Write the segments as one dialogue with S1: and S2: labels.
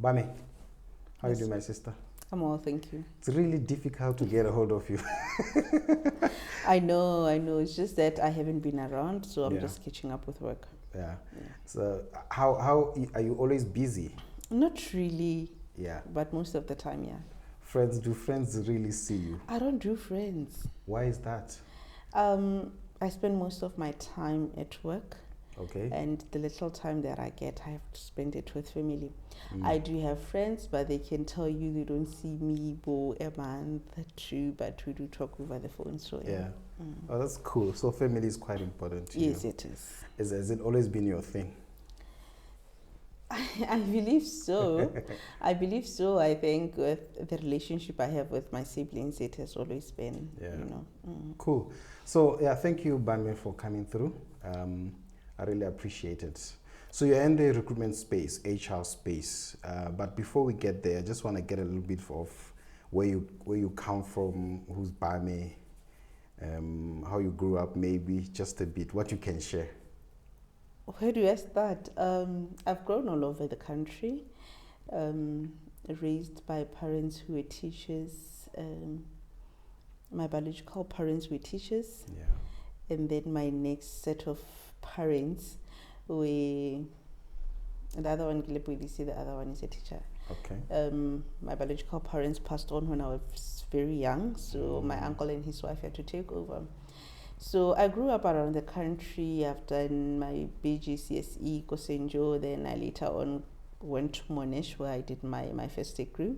S1: Bame, how
S2: Yes.
S1: you doing, my sister?
S2: I'm well, thank you.
S1: It's really difficult to get a hold of you.
S2: I know. It's just that I haven't been around, so I'm
S1: Yeah.
S2: just catching up with work.
S1: Yeah.
S2: Yeah.
S1: So how are you always busy?
S2: Not really,
S1: Yeah.
S2: but most of the time, yeah.
S1: Do friends really see you?
S2: I don't do friends.
S1: Why is that?
S2: I spend most of my time at work,
S1: Okay.
S2: and the little time that I get, I have to spend it with family.
S1: Mm.
S2: I do have friends, but they can tell you they don't see me for a month, two, but we do talk over the phone. So
S1: Yeah.
S2: Mm.
S1: Oh, that's cool. So family is quite important to
S2: Yes,
S1: you.
S2: it is.
S1: Has it always been your thing?
S2: I believe so. I believe so. I think with the relationship I have with my siblings, it has always been,
S1: Yeah.
S2: Mm.
S1: Cool. So yeah, thank you, Bame, for coming through. I really appreciate it. So you're in the recruitment space, HR space. But before we get there, I just want to get a little bit of where you come from, who's Bame, how you grew up, maybe just a bit, what you can share.
S2: Where do I start? I've grown all over the country, raised by parents who were teachers. My biological parents were teachers,
S1: Yeah.
S2: and then my next set of parents were, the other one, the other one is a teacher.
S1: Okay.
S2: My biological parents passed on when I was very young, so my uncle and his wife had to take over. So I grew up around the country. I've done my BGCSE, Kosenjo, then I later on went to Monash where I did my first degree.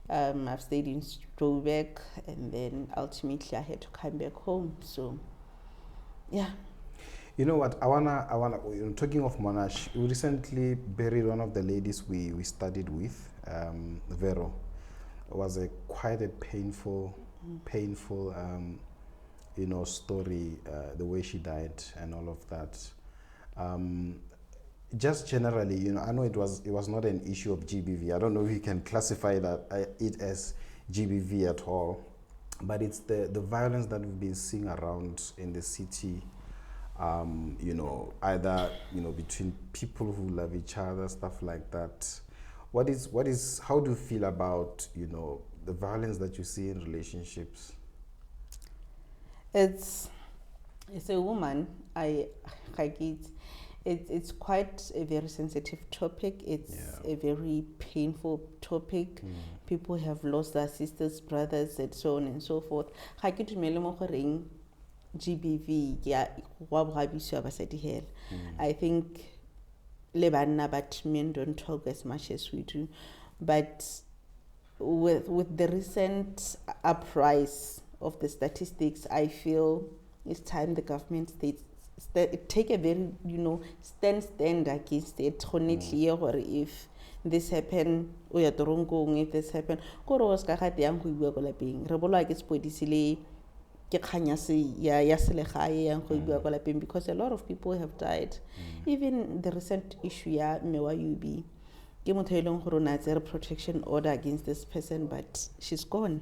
S2: I've stayed in Strobeck, and then ultimately I had to come back home. So, yeah.
S1: You know what? I wanna. Talking of Monash, we recently buried one of the ladies we studied with, Vero. It was quite a painful, story. The way she died and all of that. Just generally, I know it was not an issue of GBV. I don't know if you can classify it as GBV at all, but it's the violence that we've been seeing around in the city. Either between people who love each other, stuff like that. How do you feel about the violence that you see in relationships?
S2: It's a woman. It's quite a very sensitive topic. It's a very painful topic. People have lost their sisters, brothers, and so on and so forth. GBV, I think but men don't talk as much as we do. But with the recent uprise of the statistics, I feel it's time the government take a very stand against it. If this happen, if this happen, because a lot of people have died. Even the recent issue, Mewa UB, protection order against this person, but she's gone.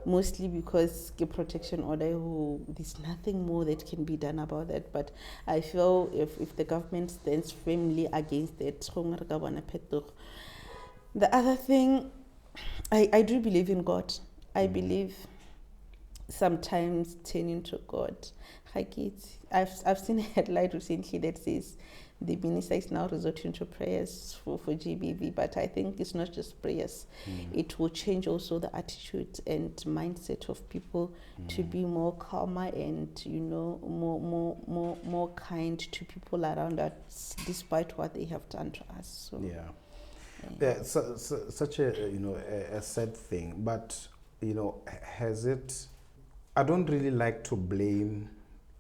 S2: Mostly because the protection order, there's nothing more that can be done about that. But I feel if the government stands firmly against it, the other thing, I do believe in God. I believe sometimes turning to God. I've seen a headline recently that says the minister is now resorting to prayers for GBV, but I think it's not just prayers. It will change also the attitude and mindset of people to be more calmer and more kind to people around us, despite what they have done to us. So,
S1: such a sad thing, but has it? I don't really like to blame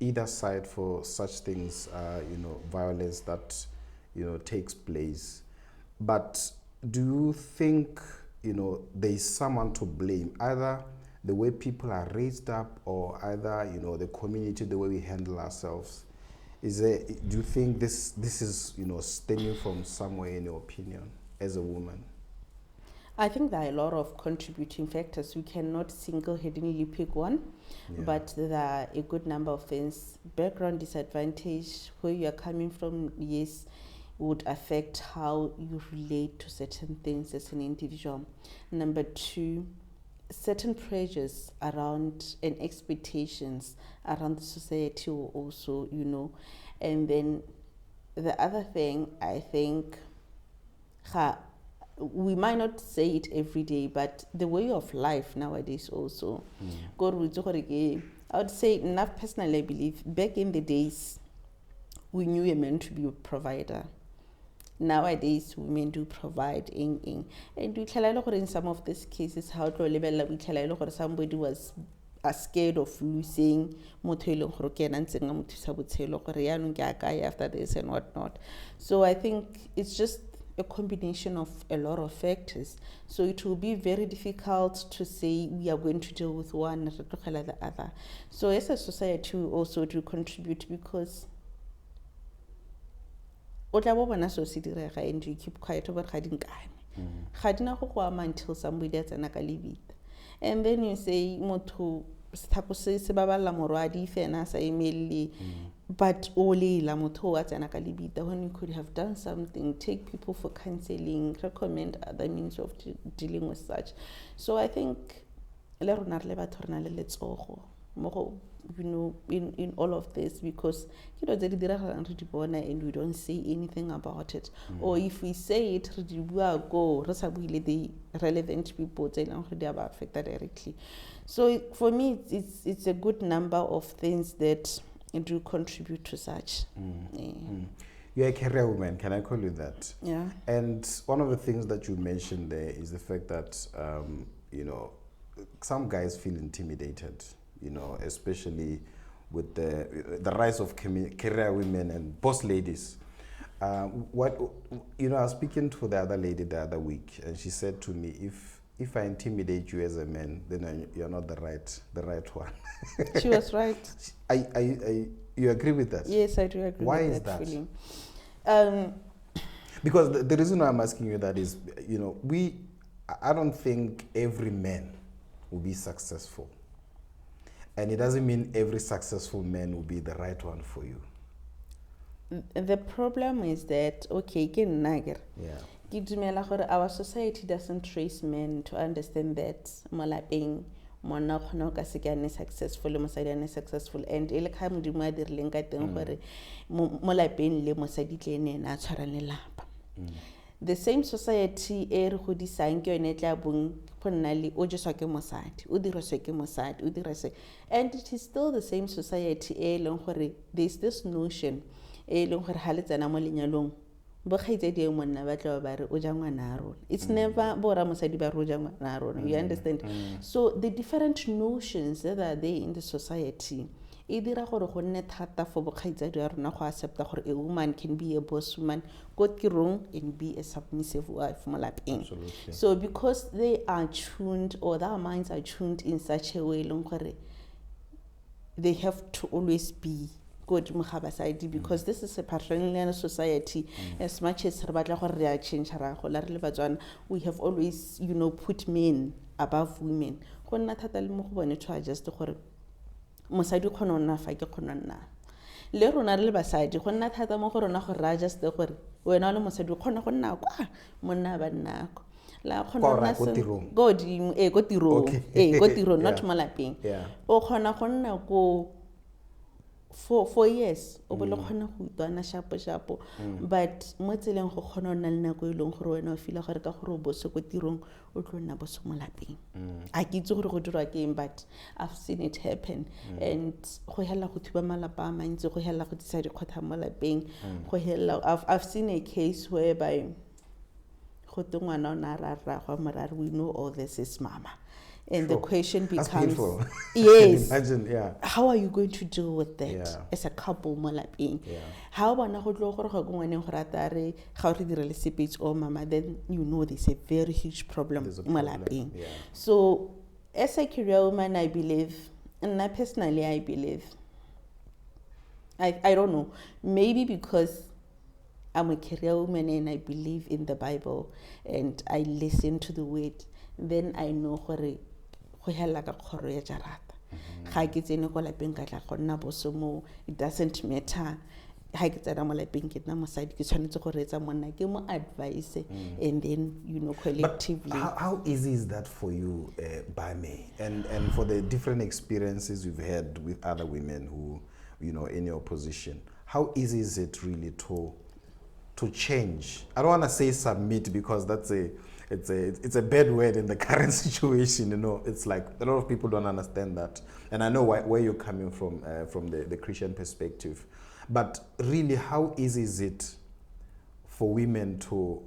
S1: either side for such things, violence that, takes place. But do you think, there is someone to blame, either the way people are raised up or either, the community, the way we handle ourselves? Do you think this is, stemming from somewhere, in your opinion, as a woman?
S2: I think there are a lot of contributing factors. We cannot single-handedly pick one, but there are a good number of things. Background disadvantage, where you are coming from, yes, would affect how you relate to certain things as an individual. Number two, certain pressures around and expectations around the society will also, and then the other thing, I think, we might not say it every day, but the way of life nowadays also. I would say, enough personally, I believe, back in the days, we knew a man to be a provider. Nowadays, women do provide. And we in some of these cases, how somebody was scared of losing after this and whatnot. So I think it's just a combination of a lot of factors. So it will be very difficult to say we are going to deal with one and the other. So as a society, we also do contribute, because and you keep quiet over until somebody else leave it. And then you say but when you could have done something, take people for counseling, recommend other means of dealing with such. So I think in all of this, because and we don't say anything about it, or if we say it, we go the relevant people they are affected directly. So for me, it's a good number of things that do contribute to such.
S1: You're a career woman, can I call you that?
S2: Yeah.
S1: And one of the things that you mentioned there is the fact that some guys feel intimidated, especially with the rise of career women and boss ladies. I was speaking to the other lady the other week, and she said to me, if I intimidate you as a man, then you're not the right one.
S2: She was right.
S1: You agree with that?
S2: Yes, I do agree.
S1: Why
S2: with
S1: is
S2: that?
S1: that?
S2: Feeling?
S1: Because the reason why I'm asking you that is, I don't think every man will be successful. And it doesn't mean every successful man will be the right one for you.
S2: The problem is that, our society doesn't trace men to understand that mona khona ka se ke successful, mosadi successful, and ele ka modimo a dirileng ka teng gore mo lapeng le mosadi tle ene a tshwarane lapa. The same society e re godisang ke yone tla bong go nna le o jeswa ke mosadi, o diriswa ke mosadi, o dira se, and it is still the same society e leng gore there's this notion e leng gore ha le tsena mo lenyalong it's never bora mosadi ba ro ja ngwana rona, you understand? So the different notions that are there in the society e dira gore go nne thata for bokgaitsadi ya rona go accepta gore a woman can be a boss woman, go tirong, and be a submissive wife mo lapeng. So because they are tuned, or their minds are tuned in such a way leng gore they have to always be good because this is a patrilineal society. As much as we have always put men above women. Just mosadi khona ona fa ke khona nna le rona re le basadi go nna thata mo go rona go ra just gore wena le mosadi khona go nna kwa monna ba nnako la khona go tirong go tirong not mo lapeng o khona go nna go 4 years o bole khona go itwana shapo but mo tseleng go khona nna le nako e leng gore wena o fila gore ka gore o bose go tirong o tlo nna bose mo lapeng a ke itse gore go dirwa keng, but I've seen it happen. And go hela go thuba malapa a mantsi, go hela go tsisa dikgotha mo lapeng, go hela I've seen a case whereby go tengwana ona ra go morare, we know all this is mama. And the question becomes, yes,
S1: imagine,
S2: how are you going to deal with that as a couple mo lapeng? How bana go tlo gore go ngwane go rata re ga re dire le sepetsi o mama, then you know there's a very huge problem mo lapeng. So as a career woman, I believe, and personally I believe, I don't know, maybe because I'm a career woman and I believe in the Bible and I listen to the word, then I know gore go hela ka khoro ya jarata ga ke tsene go lapeng ka tla go nna bosomo, it doesn't matter ha ke tsena mo lapeng ke nna mosadi ke tshwanetse go reetsa monna ke mo advice and then collectively.
S1: But how easy is that for you, Bame, and for the different experiences you've had with other women who, in your position? How easy is it really to change? I don't want to say submit, because it's a bad word in the current situation. It's like a lot of people don't understand that, and I know where you're coming from the Christian perspective. But really, how easy is it for women to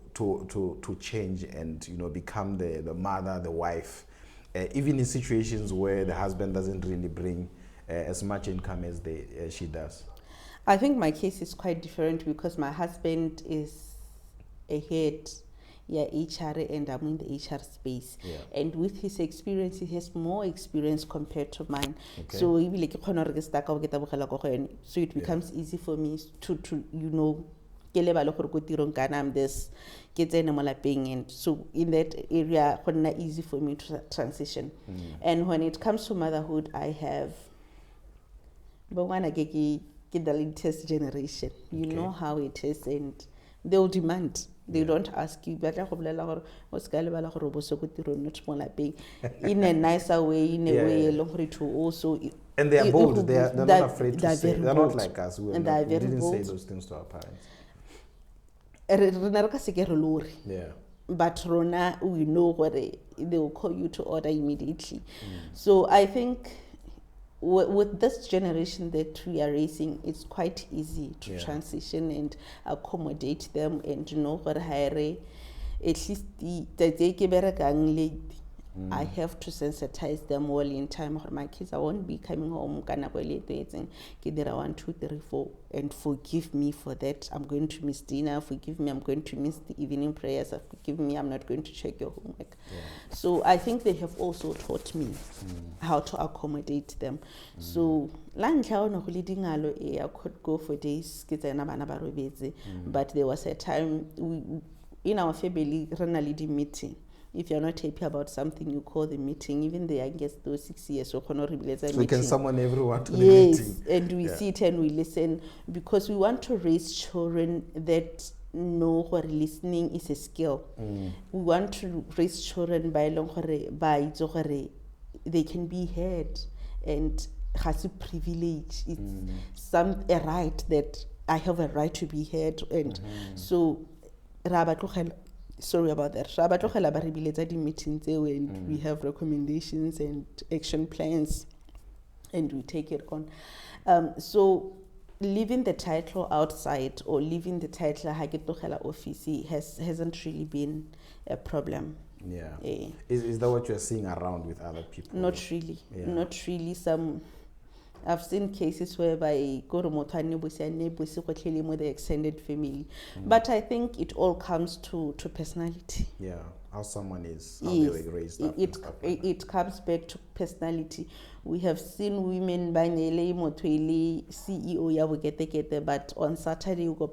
S1: change and become the mother, the wife, even in situations where the husband doesn't really bring as much income as she does?
S2: I think my case is quite different because my husband is a head, HR, and I'm in the HR space.
S1: Yeah.
S2: And with his experience, he has more experience compared to mine.
S1: Okay.
S2: So it becomes easy for me to I'm this, and so in that area, it's easy for me to transition. And when it comes to motherhood, I have the latest generation. You know how it is, and they'll demand. They don't ask you, in a nicer way, in a way to also.
S1: And they are bold. They're not afraid to say. They're not like us. We didn't say those things to our parents. Yeah.
S2: But Rona, we know what they will call you to order immediately. So I think with this generation that we are raising, it's quite easy to transition and accommodate them, and what hire at least I have to sensitize them all in time. My kids, I won't be coming home 1, 2, 3, 4, and forgive me for that. I'm going to miss dinner. Forgive me, I'm going to miss the evening prayers. Forgive me, I'm not going to check your homework. So I think they have also taught me how to accommodate them. So I could go for days, but there was a time in our family, run a leading meeting. If you're not happy about something, you call the meeting. Even the youngest, those 6 years, so
S1: we can summon everyone to the meeting.
S2: Yes, and we sit and we listen, because we want to raise children that know what listening is a skill. We want to raise children by they can be heard, and has a privilege. It's a right that I have a right to be heard, and so sorry about that. Meetings and we have recommendations and action plans, and we take it on. So leaving the title outside or leaving the title office hasn't really been a problem.
S1: Yeah. Is that what you're seeing around with other people?
S2: Not really. Not really. I've seen cases whereby go to the extended family. But I think it all comes to personality.
S1: Yeah, how someone is, how they were raised up.
S2: It comes back to personality. We have seen women by CEO ya bokete, but on Saturday you go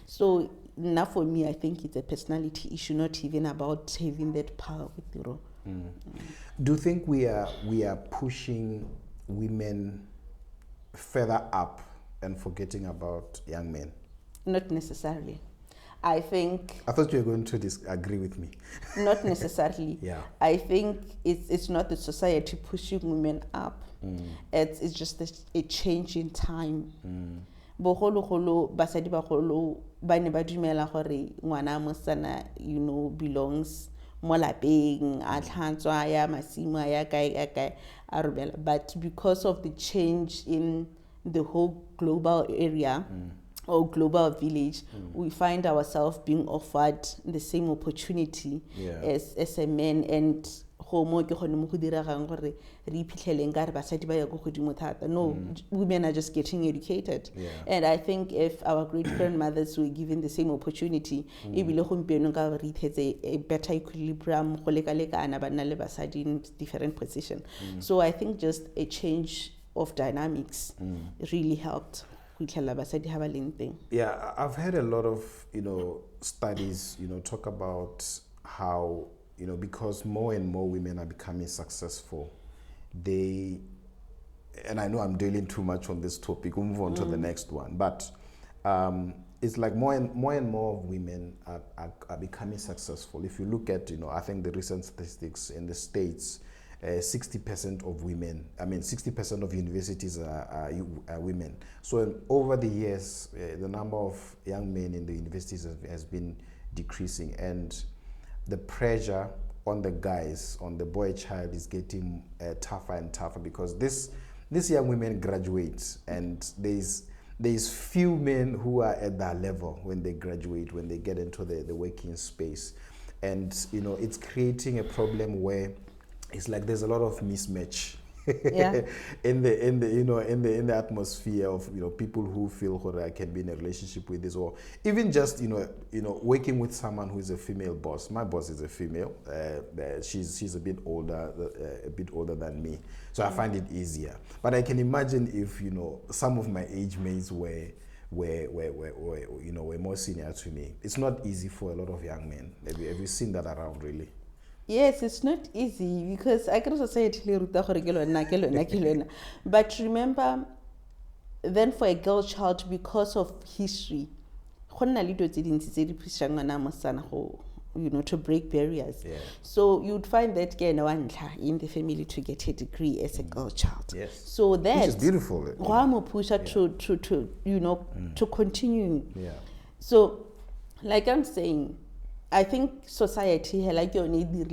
S2: so now for me, I think it's a personality issue, not even about having that power with you.
S1: Do you think we are pushing women further up and forgetting about young men?
S2: Not necessarily. I
S1: thought you were going to disagree with me.
S2: Not necessarily.
S1: Yeah.
S2: I think it's not the society pushing women up. It's just a change in time. Basadi bagolo ba ne ba dumela gore ngwana mosana belongs mo lapeng a tlhantswa ya masimo ya kae a robela, but because of the change in the whole global area or global village, we find ourselves being offered the same opportunity as a man, and no, women are just getting educated. And I think if our great-grandmothers were given the same opportunity, a better equilibrium in different positions. So I think just a change of dynamics really helped.
S1: Yeah, I've heard a lot of studies talk about how because more and more women are becoming successful, they and I know I'm dwelling too much on this topic, we'll move on to the next one, but it's like more and more of women are becoming successful. If you look at, I think the recent statistics in the States, 60% of women, 60% of universities are women. So over the years, the number of young men in the universities has been decreasing, and the pressure on the guys, on the boy child, is getting tougher and tougher, because these young women graduate, and there's few men who are at that level when they graduate, when they get into the working space. And it's creating a problem where it's like there's a lot of mismatch in the atmosphere of atmosphere of people who feel I can be in a relationship with this, or even just working with someone who is a female boss. My boss is a female. She's a bit older than me, so I find it easier. But I can imagine if some of my age mates were more senior to me. It's not easy for a lot of young men. Have you seen that around, really?
S2: Yes, it's not easy, because I can also say it, but remember, then for a girl child, because of history, to break barriers.
S1: Yeah.
S2: So you'd find that in the family to get a degree as a girl child.
S1: Yes.
S2: So that
S1: which is beautiful.
S2: To continue.
S1: Yeah.
S2: So, like I'm saying, I think society like you need that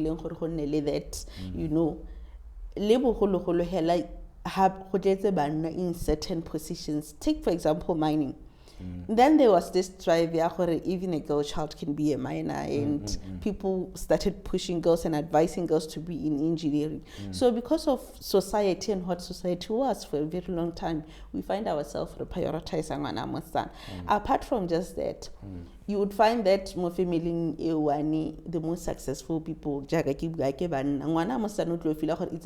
S2: in certain positions. Take for example mining. Then there was this drive where even a girl child can be a miner, and people started pushing girls and advising girls to be in engineering. So because of society and what society was for a very long time, we find ourselves prioritizing apart from just that, you would find that more family the most successful people it's a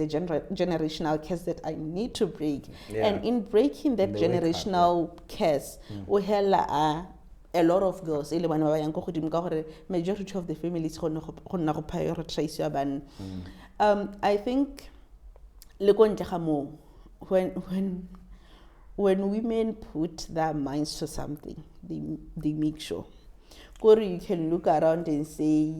S2: generational curse that I need to break. And in breaking that generational curse, we have a lot of girls, majority of the families prioritize. I think when women put their minds to something, they make sure. You can look around and say,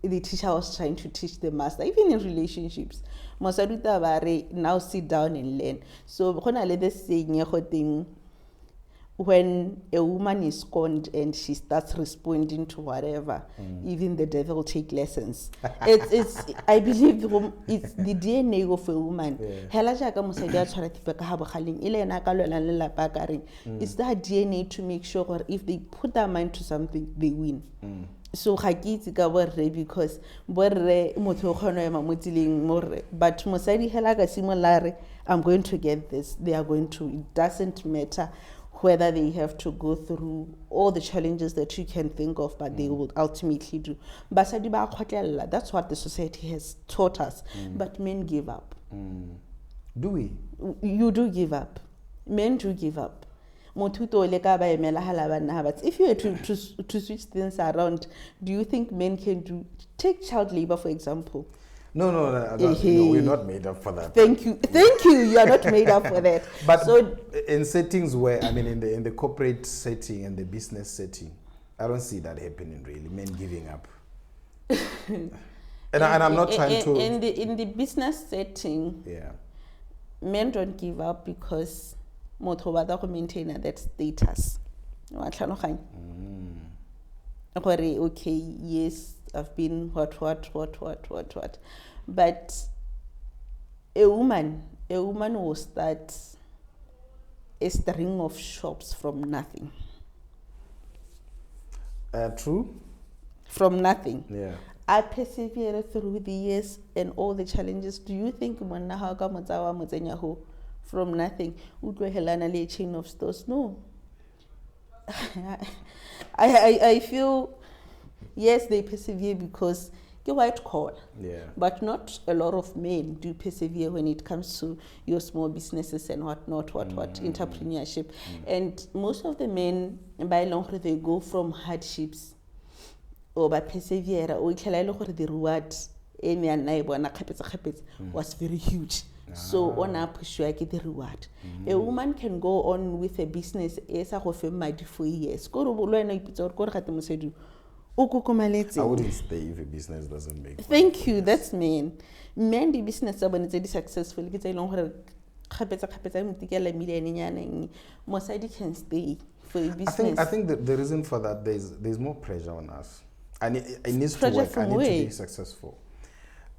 S2: the teacher was trying to teach the master, even in relationships. Now sit down and learn. So when a woman is scorned and she starts responding to whatever, even the devil take lessons. It's I believe it's the DNA of a woman. It's that DNA to make sure if they put their mind to something, they win. So because but I'm going to get this, they are going to. It doesn't matter whether they have to go through all the challenges that you can think of, but they will ultimately do. That's what the society has taught us. But men give up.
S1: Do we?
S2: You do give up. Men do give up. If you were to switch things around, do you think men can take child labor, for example?
S1: No, we're not made up for that.
S2: Thank you. You are not made up for that.
S1: But so, in settings where, in the corporate setting and the business setting, I don't see that happening really. Men giving up. and I'm not trying to.
S2: In the business setting, men don't give up because to maintain that status. Okay, yes, I've been what. But a woman will start a string of shops from nothing.
S1: True.
S2: From nothing.
S1: Yeah.
S2: I persevered through the years and all the challenges. Do you think from nothing would a chain of stores? No. I feel yes, they persevere because you're white collar.
S1: Yeah. But
S2: not a lot of men do persevere when it comes to your small businesses and entrepreneurship. And most of the men, by long they go from hardships or by persevere or the reward was very huge. So on up get the reward. A woman can go on with a business for years.
S1: I wouldn't stay if a business doesn't make money.
S2: Thank you, that's mean. Men the business are when successful, it's a long Mosadi can stay for a business.
S1: I think that the reason for that there's more pressure on us. And it needs to
S2: Pressure
S1: work.
S2: from
S1: I need
S2: where?
S1: to be successful.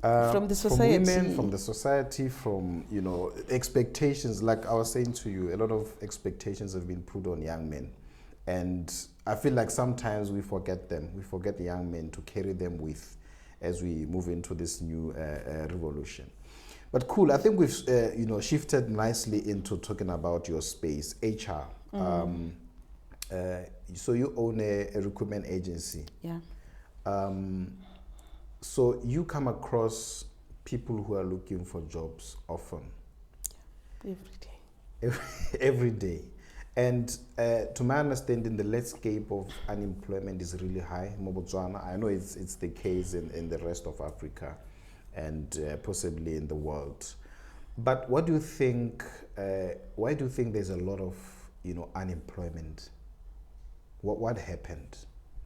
S2: From the society.
S1: From women, from the society, from expectations. Like I was saying to you, a lot of expectations have been put on young men, and I feel like sometimes we forget them. We forget the young men to carry them with as we move into this new revolution. But cool. I think we've shifted nicely into talking about your space, HR. So you own a recruitment agency.
S2: Yeah.
S1: So you come across people who are looking for jobs often.
S2: Every day.
S1: Every day. And to my understanding, the landscape of unemployment is really high in Botswana. I know it's the case in the rest of Africa and possibly in the world. But what do you think, why do you think there's a lot of unemployment? What happened?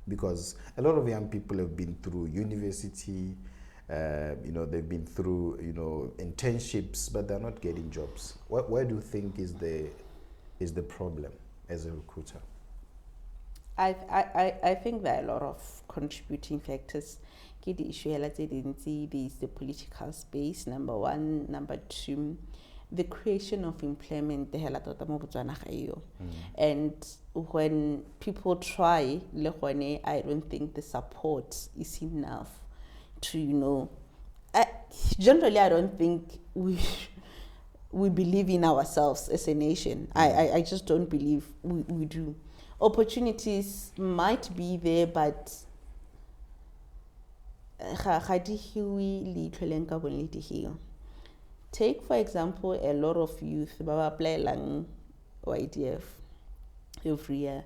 S1: Because a lot of young people have been through university, they've been through internships, but they're not getting jobs. Why do you think is the problem as a recruiter?
S2: I think there are a lot of contributing factors. The issue is the political space, number one. Number two, the creation of employment. And when people try, I don't think the support is enough to, generally I don't think we believe in ourselves as a nation. I just don't believe we do. Opportunities might be there, but take for example a lot of youth apply lang YDF every year.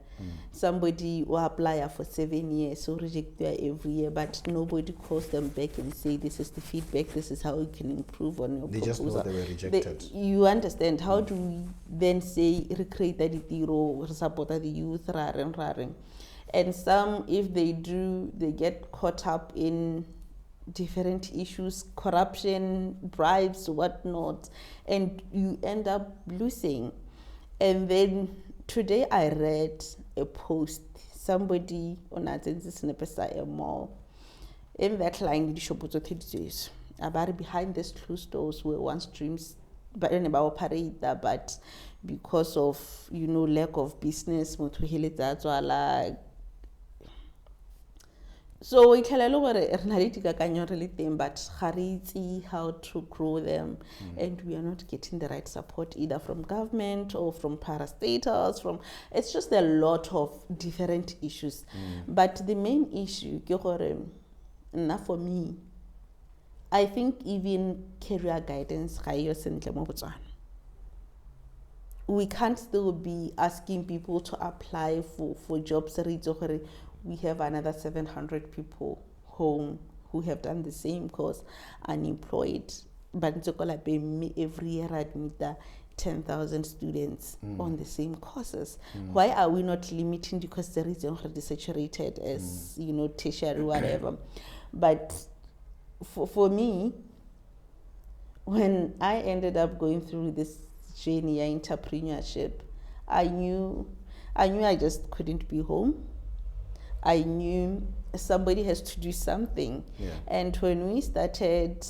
S2: Somebody will apply for 7 years, so reject every year, but nobody calls them back and say this is the feedback, this is how you can improve on your
S1: they
S2: proposal.
S1: Just know they were rejected.
S2: You understand, how do we then say recreate the tiro, support the youth, raring. And some, if they do, they get caught up in different issues, corruption, bribes, whatnot, and you end up losing. And then today I read a post, somebody on a mall, in that line, about behind these closed doors were once dreams, but but because of lack of business, so we can but how to grow them, and we are not getting the right support either from government or from parastatals. It's just a lot of different issues. But the main issue, not for me, I think even career guidance, we can't still be asking people to apply for jobs. We have another 700 people home who have done the same course, unemployed. But every year admit 10,000 students on the same courses. Why are we not limiting? Because there is already saturated as tertiary, whatever. But for me, when I ended up going through this journey of entrepreneurship, I knew I just couldn't be home. I knew somebody has to do something.
S1: Yeah.
S2: And when we started,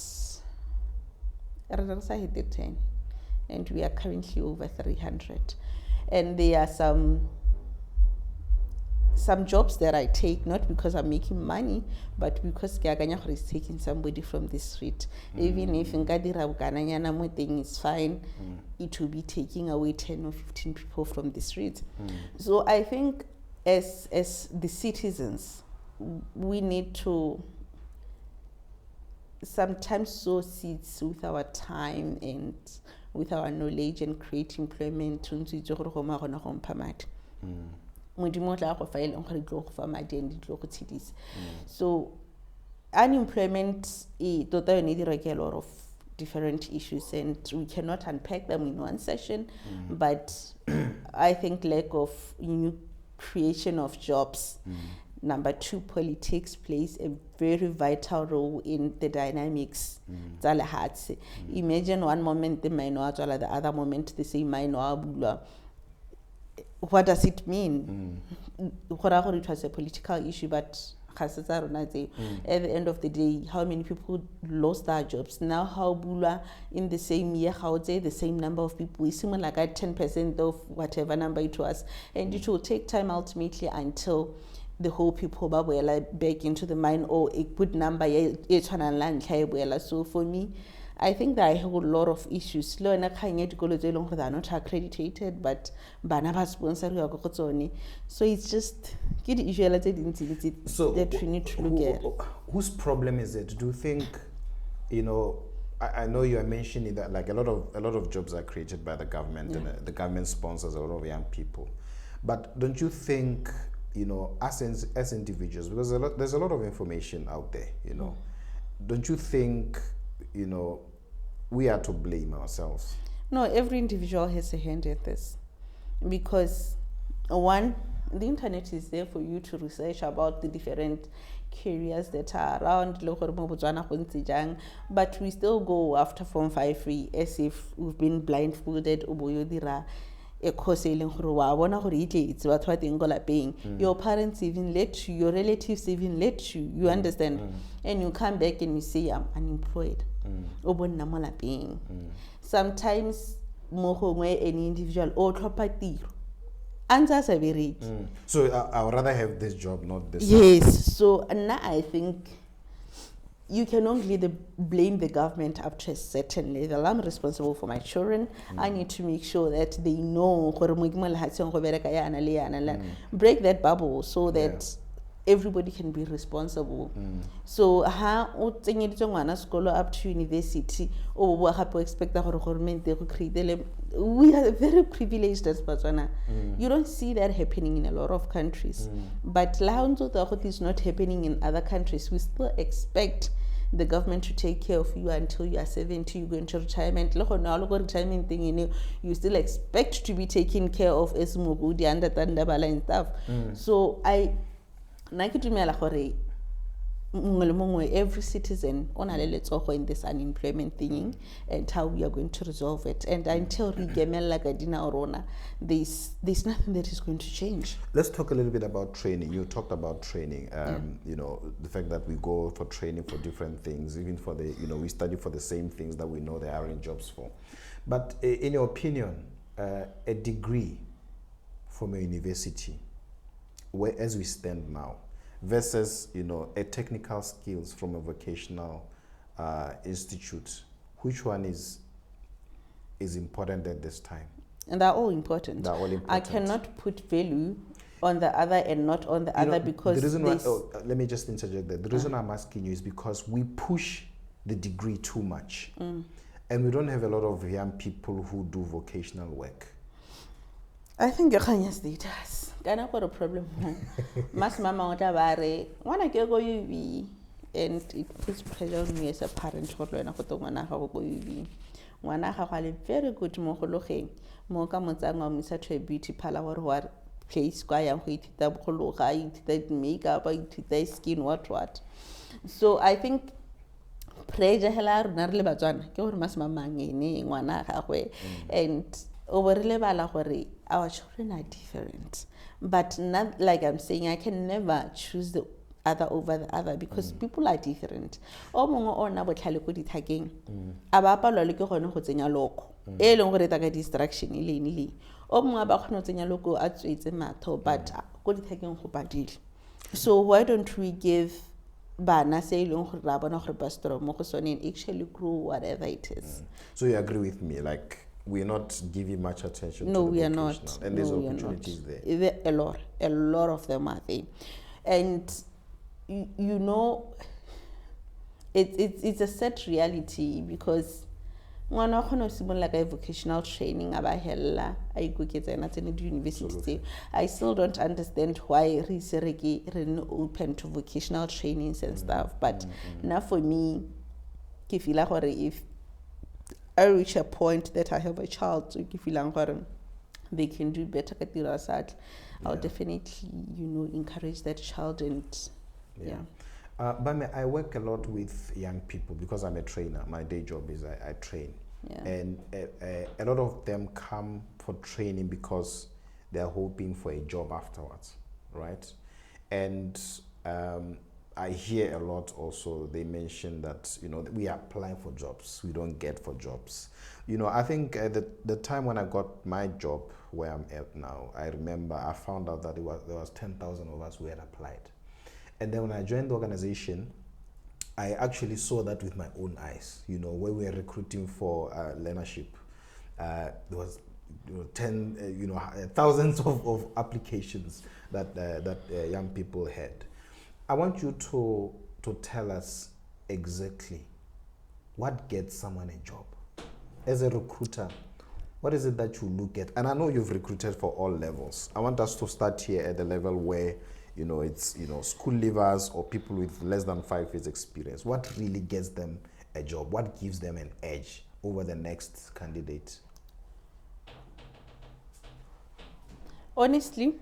S2: I hit the 10, and we are currently over 300. And there are some jobs that I take, not because I'm making money, but because Kiaganyahor is taking somebody from the street. Even if Ngadira thing is fine, it will be taking away 10 or 15 people from the street. So I think as the citizens, we need to sometimes sow seeds with our time and with our knowledge and create employment. So unemployment tota yone e dira ke a lot of different issues, and we cannot unpack them in one session. But I think lack of new creation of jobs. Number two, politics plays a very vital role in the dynamics. Imagine one moment the minor, the other moment the same minor. What does it mean? It was a political issue, but at the end of the day, how many people lost their jobs? Now, how bula in the same year, how say the same number of people, we seem like 10% of whatever number it was, and it will take time ultimately until the whole people back into the mine, or a good number. So for me, I think that I have a lot of issues. They are not accredited, but so it's just get issue that we need to look at.
S1: Whose problem is it? Do you think, I know you are mentioning that like a lot of jobs are created by the government, and the government sponsors a lot of young people, but don't you think, us as individuals, because there's a lot of information out there, don't you think, we are to blame ourselves?
S2: No, every individual has a hand at this, because one, the internet is there for you to research about the different careers that are around, but we still go after Form 5 free as if we've been blindfolded. A course your parents even let you, your relatives even let you, you understand, and you come back and you say I'm unemployed. Sometimes any individual or answers are very
S1: so I would rather have this job, not this.
S2: Yes. So now I think you can only blame the government up to a certain level. I'm responsible for my children. I need to make sure that they know break that bubble so that everybody can be responsible. So how up to university or expect the government to create. We are very privileged as Botswana. You don't see that happening in a lot of countries. But that is not happening in other countries. We still expect the government to take care of you until you are 70, you go into retirement. Retirement thing, you still expect to be taken care of as Mugudi and stuff. So every citizen in this unemployment thing and how we are going to resolve it. And until there's nothing that is going to change.
S1: Let's talk a little bit about training. You talked about training, the fact that we go for training for different things, even for the, we study for the same things that we know there are in jobs for. But in your opinion, a degree from a university, where as we stand now, versus a technical skills from a vocational institute, which one is important at this time?
S2: And they're all important. I cannot put value on the other and not on the other, because
S1: the reason why, let me just interject there. The reason I'm asking you is because we push the degree too much, and we don't have a lot of young people who do vocational work.
S2: I think Kenya State has got a problem. Mas mama wanna go UV, and it puts pressure on me as a parent. Wana ha very good mohologe mo ka motsanga mo sa to beauty parlor war place kwa yang go ithuta bogologa ithuta makeup ithuta skin what. So I think pressure hela rona re le Batswana ke gore mas mama ngene ngwana gagwe, and over lebala gore our children are different, but not like I'm saying I can never choose the other over the other, because people are different. O mongwe o na botlhale go dithakeng a ba palwa le ke gone go tsenya loko e leng gore ta ka distraction ile le o mongwe ba khona tsenya loko a tswetse matho, but go dithakeng go badile. So why don't we give bana se leng gore ra bona gore pastor mo go sone and actually grow whatever it is?
S1: So you agree with me, like we're not giving much attention to the
S2: we are not.
S1: And there's opportunities there.
S2: A lot of them are there. And it's a sad reality, because ngwana wa khona o simolla ka vocational training a ba hella a ikoketsa ena tsene di university. I still don't understand why re se re open to vocational trainings and stuff, but now for me ke feel like if I reach a point that I have a child, so ke feel like they can do better ka tiro sat, I'll definitely encourage that child. And
S1: Bame, I work a lot with young people because I'm a trainer. My day job is I train. And a lot of them come for training because they're hoping for a job afterwards, right? And I hear a lot also, they mention that, we are applying for jobs, we don't get for jobs. I think the time when I got my job where I'm at now, I remember I found out that there was 10,000 of us who had applied. And then when I joined the organization, I actually saw that with my own eyes. When we were recruiting for learnership, there was thousands of applications that young people had. I want you to tell us exactly what gets someone a job. As a recruiter, what is it that you look at? And I know you've recruited for all levels. I want us to start here at the level where it's school leavers or people with less than 5 years experience. What really gets them a job? What gives them an edge over the next candidate?
S2: Honestly,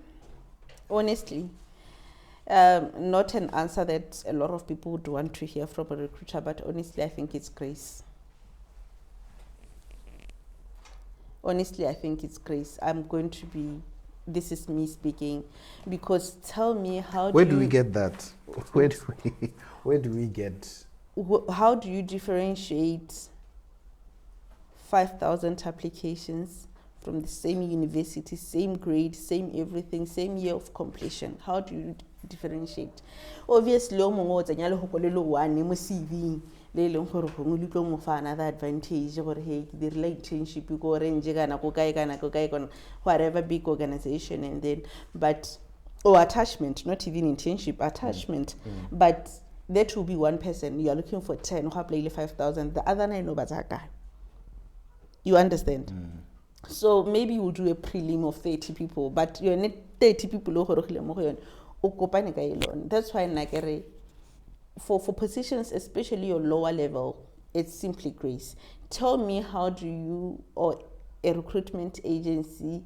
S2: not an answer that a lot of people would want to hear from a recruiter, but honestly, I think it's grace. Honestly, I think it's grace. This is me speaking, because tell me
S1: where do we get that? Where do we get?
S2: How do you differentiate 5,000 applications from the same university, same grade, same everything, same year of completion? How do you differentiate? Obviously, CV le leng gore gongwe le tlo mo fa another advantage gore hey ke dirile internship ko renje kana ko kae whatever big organization, and then attachment, not even internship, attachment. But that will be one person. You are looking for 10 who apply 5,000, the other 9 no. You understand? So maybe you do a prelim of 30 people, but you're not 30 people o kopane ka elone. That's why nakere for positions, especially your lower level, it's simply grace. Tell me, how do you, or a recruitment agency,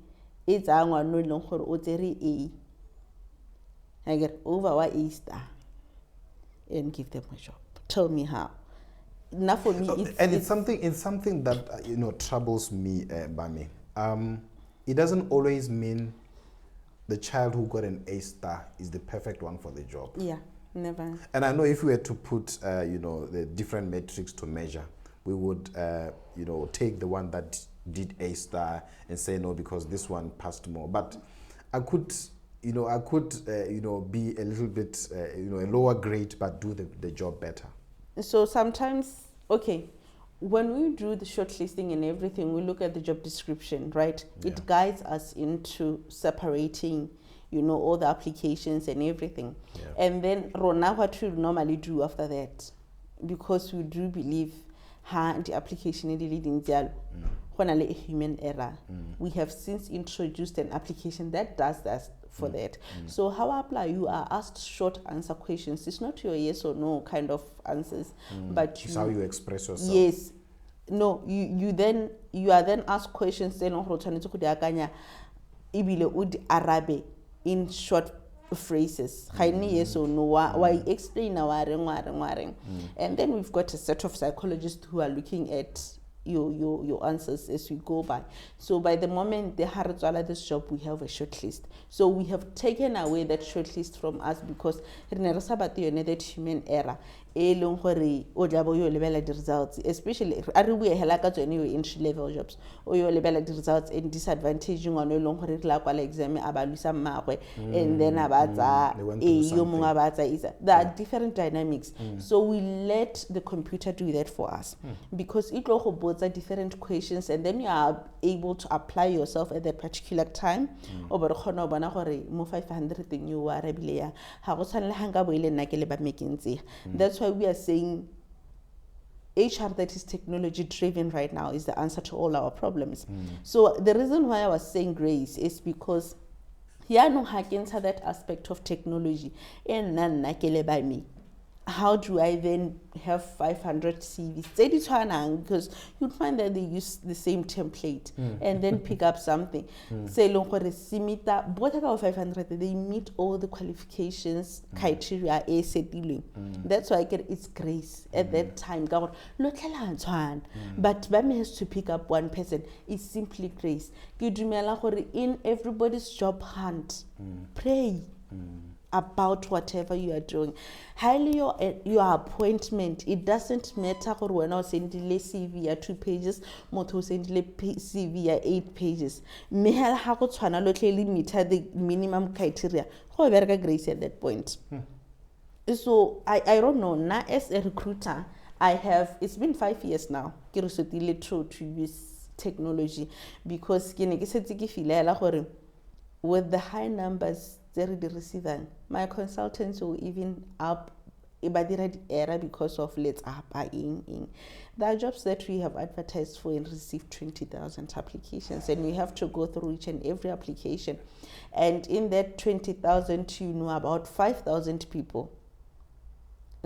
S2: it's no longer A, I get over A star and give them a job. Tell me how. Now for me,
S1: it's something that troubles me, Bame. It doesn't always mean the child who got an A star is the perfect one for the job.
S2: Yeah. Never.
S1: And I know if we were to put, the different metrics to measure, we would, take the one that did A star and say no because this one passed more. But I could be a little bit, a lower grade but do the job better. So
S2: sometimes, when we do the shortlisting and everything, we look at the job description, right? Yeah. It guides us into separating all the applications and everything. Yeah. And then Rona, what we normally do after that, because we do believe the application is leading a human error. We have since introduced an application that does that for that. So how I apply, you are asked short answer questions. It's not your yes or no kind of answers, but
S1: it's how you express yourself.
S2: Yes. No, you are then asked questions then Arabe in short phrases. Yes or no, why explain and then we've got a set of psychologists who are looking at your answers as we go by. So by the moment they had this job, we have a short list. So we have taken away that short list from us because that human error. Results, especially entry level jobs, or you level results and disadvantaging on no longer exam and then there are different dynamics. So we let the computer do that for us because it both are different questions, and then you are able to apply yourself at that particular time. Over 500 thing you are that's why we are saying HR that is technology driven right now is the answer to all our problems. So the reason why I was saying grace is because no against that aspect of technology and none by me. How do I then have 500 CVs? Because you'd find that they use the same template and then pick up something. Say, both of 500, they meet all the qualifications, criteria, That's why I get it's grace at that time. But Bame has to pick up one person. It's simply grace. In everybody's job hunt, pray about whatever you are doing. Highly your appointment, it doesn't matter when I send the CV 2 pages, moto send the CV 8 pages. Mehel hako tshwana lo clearly meet the minimum criteria. Go berga grace at that point. So I don't know. Now as a recruiter, it's been 5 years now. Ke re sotile to use technology because with the high numbers receiving, my consultants will even up error because of let's up in. There are jobs that we have advertised for and received 20,000 applications, and we have to go through each and every application. And in that 20,000, about 5,000 people.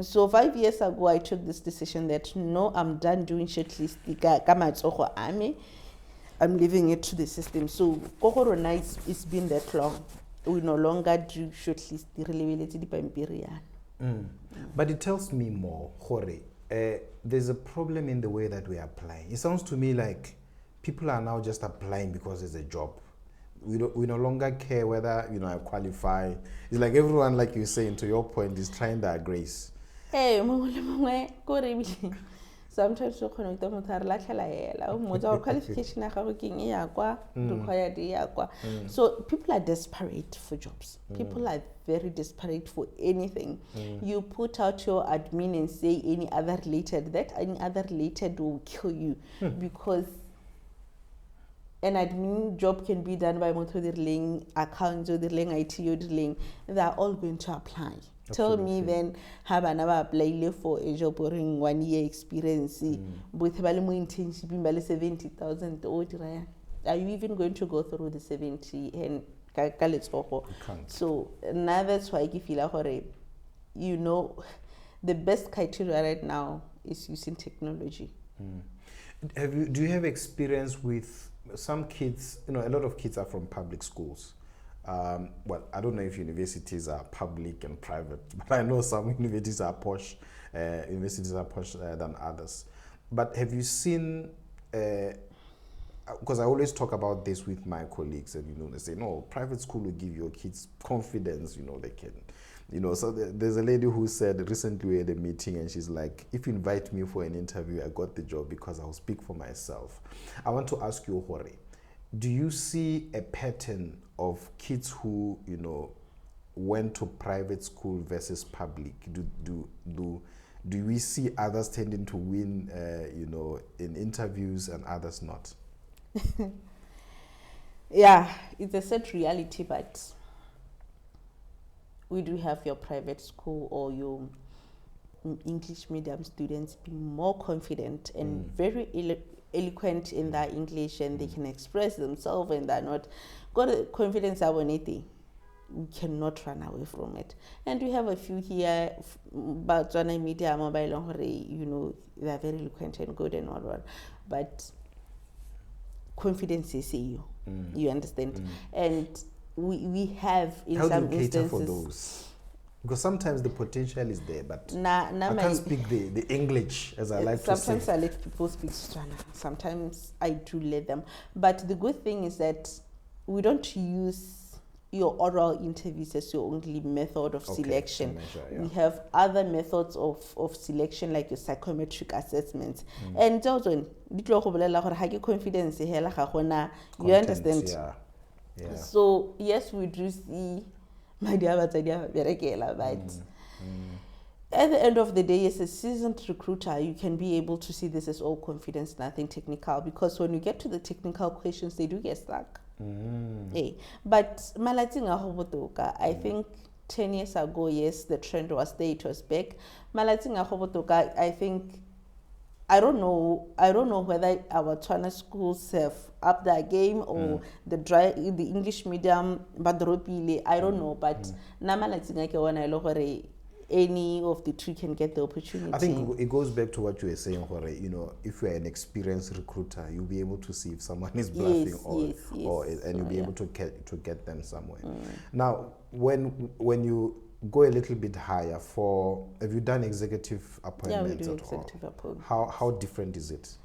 S2: So 5 years ago, I took this decision that no, I'm done doing shortlist. I'm leaving it to the system. So Kokoro Nights, it's been that long. We no longer do shortlist related to
S1: But it tells me more, Hore. There's a problem in the way that we are applying. It sounds to me like people are now just applying because it's a job. We no longer care whether I qualify. It's like everyone, like you saying, to your point, is trying their grace.
S2: Hey, sometimes you connect them with our qualification required. So people are desperate for jobs. People are very desperate for anything. You put out your admin and say any other related, that any other related will kill you because an admin job can be done by motor accounts or IT or they're all going to apply. Tell me then, have another apply for a job or 1 year experience with internship in 70,000. Are you even going to go through the 70 and so now that's why I feel like the best criteria right now is using technology.
S1: Do you have experience with some kids? A lot of kids are from public schools. Well, I don't know if universities are public and private, but I know some universities are posh. Than others. But have you seen? Because I always talk about this with my colleagues, and they say, no, private school will give your kids confidence. They can. So there's a lady who said recently we had a meeting, and she's like, if you invite me for an interview, I got the job because I'll speak for myself. I want to ask you, Hore, do you see a pattern of kids who went to private school versus public? Do we see others tending to win in interviews and others not?
S2: Yeah, it's a sad reality, but we do have your private school or your English medium students being more confident and very eloquent in their English, and they can express themselves, and they're not got confidence about anything. We cannot run away from it. And we have a few here, Botswana media mobile, they're very eloquent and good and all. But confidence is you. You understand? And we have in
S1: How
S2: some
S1: do you cater
S2: instances
S1: for those? Because sometimes the potential is there, but
S2: I
S1: can't speak the English as I like to say.
S2: Sometimes I let people speak Botswana. Sometimes I do let them. But the good thing is that we don't use your oral interviews as your only method of selection. We have other methods of selection, like your psychometric assessments. And confidence, you understand?
S1: Yeah.
S2: So yes, we do see my dear, but at the end of the day, as a seasoned recruiter, you can be able to see this as all confidence, nothing technical, because when you get to the technical questions, they do get stuck. But I think 10 years ago, yes, the trend was there, it was back. I think I don't know whether our Botswana schools have upped their game or the English medium but I don't know, but any of the two can get the opportunity.
S1: I think it goes back to what you were saying, Hore, if you're an experienced recruiter, you'll be able to see if someone is bluffing and you'll be able to get them somewhere. Now, when you go a little bit higher, have you done executive appointments at all? How different is it?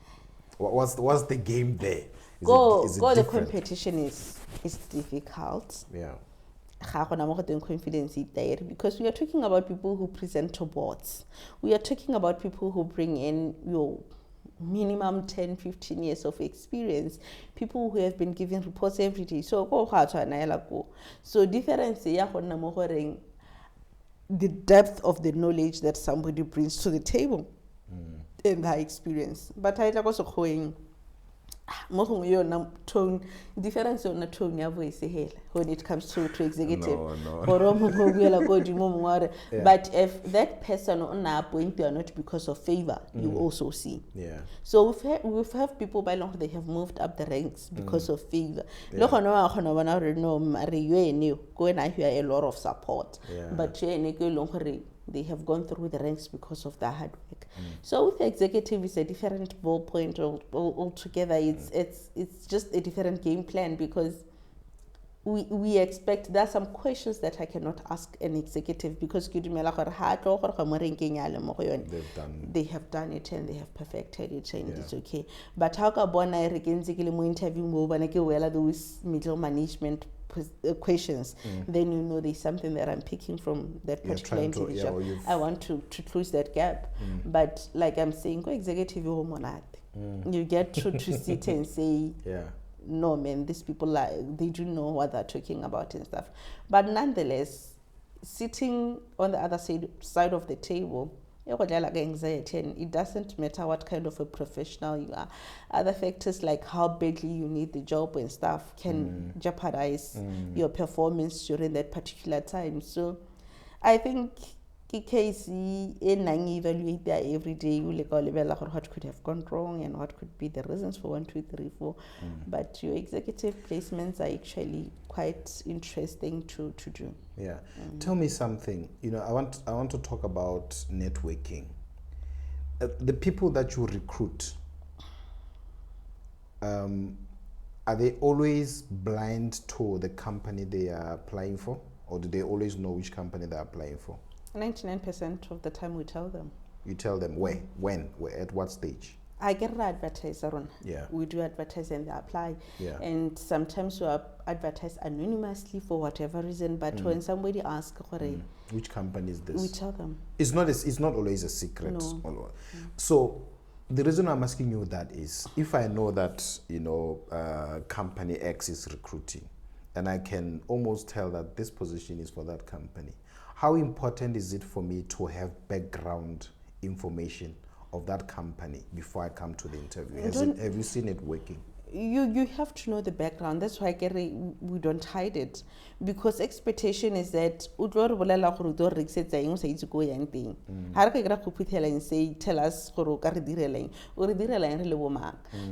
S1: What's the game there? Is it
S2: the competition is difficult.
S1: Yeah.
S2: Confidence there, because we are talking about people who present to boards. We are talking about people who bring in your minimum 10-15 years of experience, people who have been giving reports every day. So difference the depth of the knowledge that somebody brings to the table and their experience. But I also going tone difference on a tone ya voice when it comes to executive. But if that person on a point they are not because of favor, you also see.
S1: Yeah.
S2: So we've have people by long they have moved up the ranks because of favor. Go and I hear a lot of support. But they have gone through the ranks because of their hard work. So with the executive, it's a different ballpoint altogether. It's just a different game plan, because we expect there are some questions that I cannot ask an executive, because they have done it and they have perfected it and it's okay. But how can I interview those middle management questions, then there's something that I'm picking from that particular individual. I want to close that gap. But like I'm saying, go executive you get to sit and say, no man, these people they do know what they're talking about and stuff. But nonetheless, sitting on the other side of the table, anxiety, and it doesn't matter what kind of a professional you are. Other factors like how badly you need the job and stuff can jeopardize your performance during that particular time. So I think case evaluate there every day, what could have gone wrong and what could be the reasons for 1, 2, 3, 4. But your executive placements are actually quite interesting to do.
S1: Yeah. Tell me something. I want to talk about networking. The people that you recruit, are they always blind to the company they are applying for, or do they always know which company they are applying for?
S2: 99% of the time we tell them.
S1: You tell them where, when, at what stage?
S2: I get an advertiser on.
S1: Yeah.
S2: We do advertise and they apply.
S1: Yeah.
S2: And sometimes we advertise anonymously for whatever reason. But when somebody asks,
S1: which company is this?
S2: We tell them.
S1: It's not always a secret.
S2: No.
S1: So the reason I'm asking you that is, if I know that company X is recruiting, and I can almost tell that this position is for that company, how important is it for me to have background information of that company before I come to the interview? Have you seen it working?
S2: You have to know the background. That's why we don't hide it, because expectation is that tell us.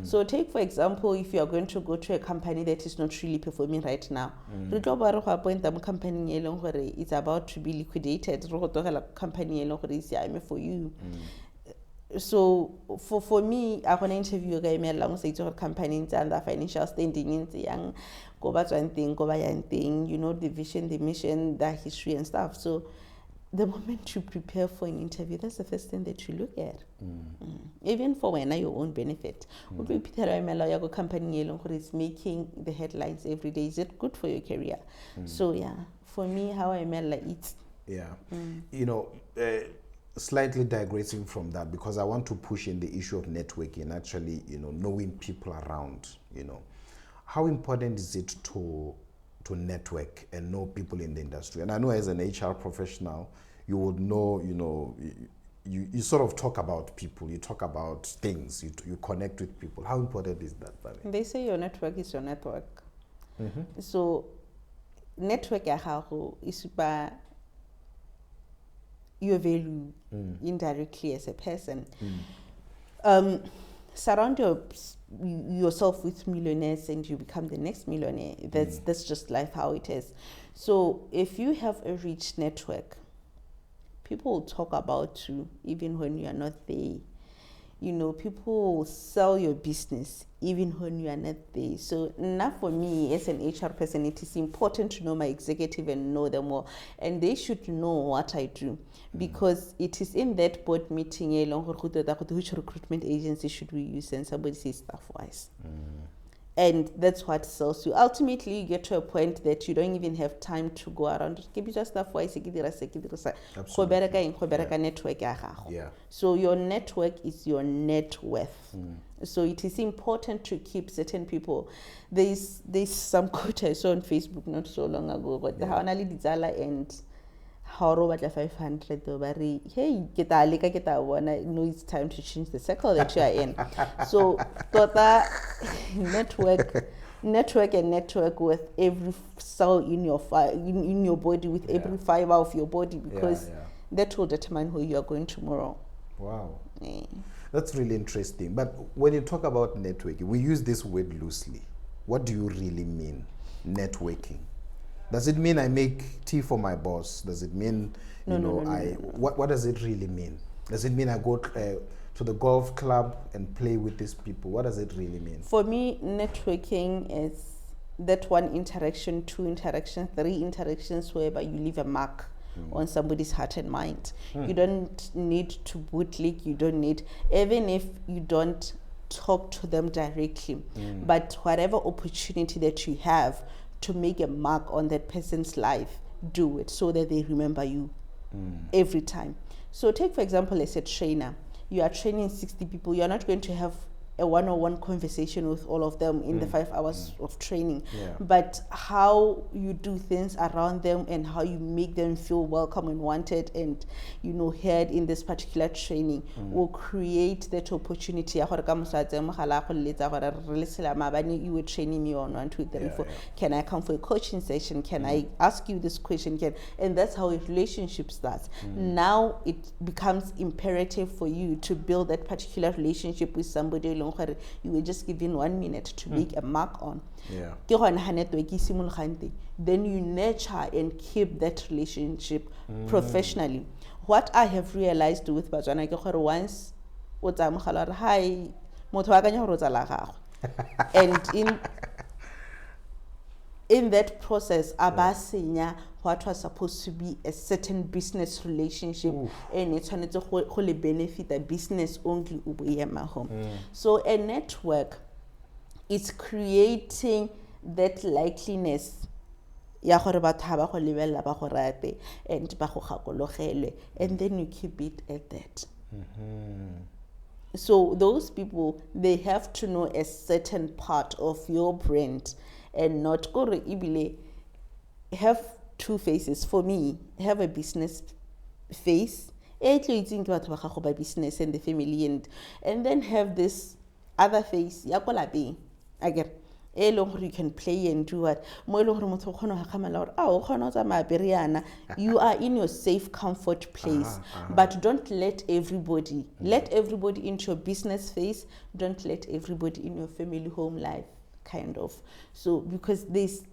S2: So take for example, if you are going to go to a company that is not really performing right now, it's about to be liquidated, company for you. So for me, I want to interview a guy alongside companies and the financial standing in the young the vision, the mission, the history and stuff. So the moment you prepare for an interview, that's the first thing that you look at. Even for when your own benefit. Would be Peter company is making the headlines every day. Is it good for your career? So yeah, for me, how I it's
S1: slightly digressing from that, because I want to push in the issue of networking, actually, knowing people around, How important is it to network and know people in the industry? And I know as an HR professional, you would know, you sort of talk about people, you talk about things, you connect with people. How important is that, Bame?
S2: They say your network is your network. So network is by your value indirectly as a person. Surround yourself with millionaires and you become the next millionaire. That's just life, how it is. So if you have a rich network, people will talk about you even when you are not there. You know, people will sell your business even when you are not there. So now for me as an HR person, it is important to know my executive and know them well. And they should know what I do. Because it is in that board meeting, which recruitment agency should we use? And somebody says Staffwise. And that's what sells you. Ultimately, you get to a point that you don't even have time to go around.
S1: Absolutely.
S2: Network.
S1: Yeah.
S2: So your network is your net worth. So it is important to keep certain people. There's some quote I saw on Facebook not so long ago, but how and how batla 500 bari hey no, it's time to change the circle that you are in. So tota network with every cell in your in your body, with every fiber of your body, because that will determine who you are going tomorrow.
S1: Wow. That's really interesting. But when you talk about networking, we use this word loosely. What do you really mean, networking? Does it mean I make tea for my boss? Does it mean,
S2: No.
S1: What does it really mean? Does it mean I go to the golf club and play with these people? What does it really mean?
S2: For me, networking is that one interaction, two interactions, three interactions whereby you leave a mark on somebody's heart and mind. You don't need to bootleg, you don't need, even if you don't talk to them directly, but whatever opportunity that you have to make a mark on that person's life, do it so that they remember you every time. So take for example, as a trainer, you are training 60 people, you are not going to have a one-on-one conversation with all of them in the 5 hours of training, but how you do things around them and how you make them feel welcome and wanted and heard in this particular training will create that opportunity. You were training me on 1, 2, 3, 4. Can I come for a coaching session? Can I ask you this question? And that's how a relationship starts. Now it becomes imperative for you to build that particular relationship with somebody you were just given 1 minute to make a mark on. Then you nurture and keep that relationship professionally. What I have realized with Botswana, once hi, and in that process, abasenya what was supposed to be a certain business relationship, and it's going to benefit the business only home. So a network is creating that likeliness, and then you keep it at that. So those people, they have to know a certain part of your brand and not have two faces. For me, have a business face, business and the family, and then have this other face, again, you can play and do what you are in your safe comfort place. But don't let everybody into your business face, don't let everybody in your family home life, kind of. So because there's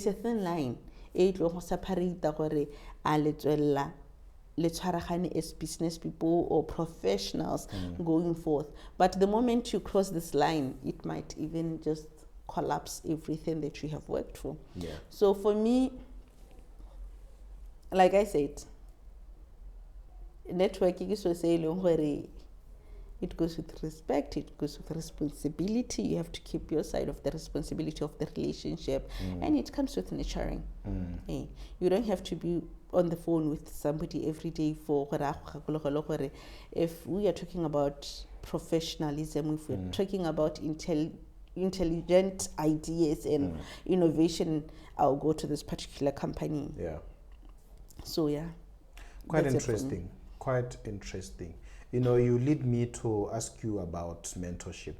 S2: a thin line separate as business people or professionals going forth. But the moment you cross this line, it might even just collapse everything that you have worked for. So for me, like I said, networking is it goes with respect, it goes with responsibility. You have to keep your side of the responsibility of the relationship, and it comes with nurturing. You don't have to be on the phone with somebody every day for if we are talking about professionalism, if we're talking about intelligent ideas and innovation, I'll go to this particular company. So
S1: quite interesting. Quite interesting. You lead me to ask you about mentorship.